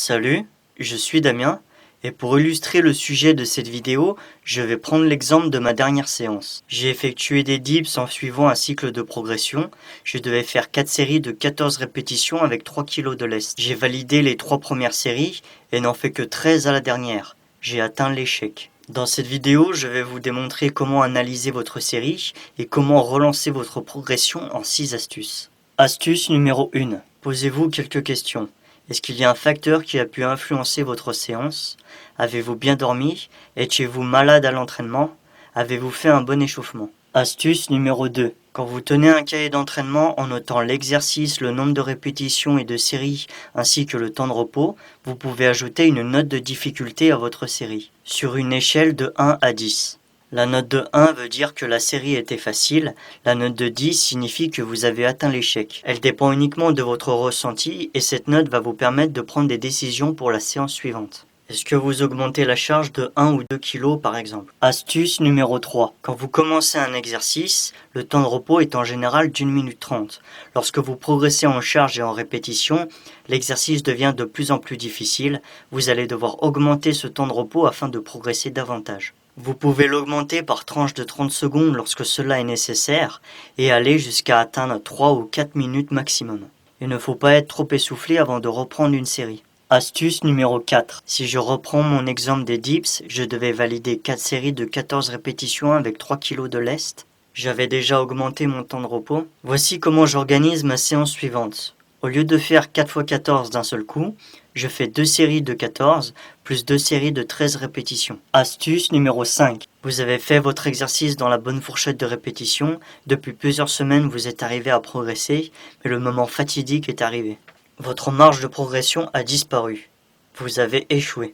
Salut, je suis Damien et pour illustrer le sujet de cette vidéo, je vais prendre l'exemple de ma dernière séance. J'ai effectué des dips en suivant un cycle de progression. Je devais faire 4 séries de 14 répétitions avec 3 kg de lest. J'ai validé les 3 premières séries et n'en fait que 13 à la dernière. J'ai atteint l'échec. Dans cette vidéo, je vais vous démontrer comment analyser votre série et comment relancer votre progression en 6 astuces. Astuce numéro 1. Posez-vous quelques questions. Est-ce qu'il y a un facteur qui a pu influencer votre séance? Avez-vous bien dormi? Étiez-vous malade à l'entraînement? Avez-vous fait un bon échauffement? Astuce numéro 2. Quand vous tenez un cahier d'entraînement en notant l'exercice, le nombre de répétitions et de séries ainsi que le temps de repos, vous pouvez ajouter une note de difficulté à votre série, sur une échelle de 1 à 10. La note de 1 veut dire que la série était facile, la note de 10 signifie que vous avez atteint l'échec. Elle dépend uniquement de votre ressenti et cette note va vous permettre de prendre des décisions pour la séance suivante. Est-ce que vous augmentez la charge de 1 ou 2 kg par exemple? Astuce numéro 3. Quand vous commencez un exercice, le temps de repos est en général d'1 minute 30. Lorsque vous progressez en charge et en répétition, l'exercice devient de plus en plus difficile. Vous allez devoir augmenter ce temps de repos afin de progresser davantage. Vous pouvez l'augmenter par tranche de 30 secondes lorsque cela est nécessaire et aller jusqu'à atteindre 3 ou 4 minutes maximum. Il ne faut pas être trop essoufflé avant de reprendre une série. Astuce numéro 4. Si je reprends mon exemple des dips, je devais valider 4 séries de 14 répétitions avec 3 kg de lest. J'avais déjà augmenté mon temps de repos. Voici comment j'organise ma séance suivante. Au lieu de faire 4 x 14 d'un seul coup, je fais 2 séries de 14 plus 2 séries de 13 répétitions. Astuce numéro 5. Vous avez fait votre exercice dans la bonne fourchette de répétition. Depuis plusieurs semaines, vous êtes arrivé à progresser, mais le moment fatidique est arrivé. Votre marge de progression a disparu. Vous avez échoué.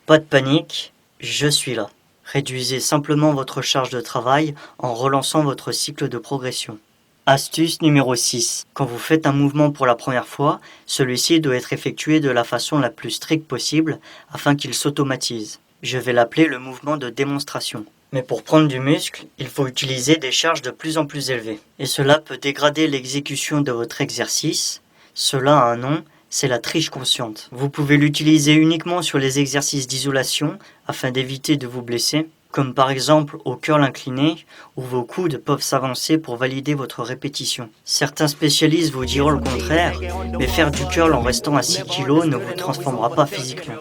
Pas de panique, je suis là. Réduisez simplement votre charge de travail en relançant votre cycle de progression. Astuce numéro 6. Quand vous faites un mouvement pour la première fois, celui-ci doit être effectué de la façon la plus stricte possible afin qu'il s'automatise. Je vais l'appeler le mouvement de démonstration. Mais pour prendre du muscle, il faut utiliser des charges de plus en plus élevées. Et cela peut dégrader l'exécution de votre exercice. Cela a un nom, c'est la triche consciente. Vous pouvez l'utiliser uniquement sur les exercices d'isolation afin d'éviter de vous blesser, comme par exemple au curl incliné où vos coudes peuvent s'avancer pour valider votre répétition. Certains spécialistes vous diront le contraire, mais faire du curl en restant à 6 kg ne vous transformera pas physiquement.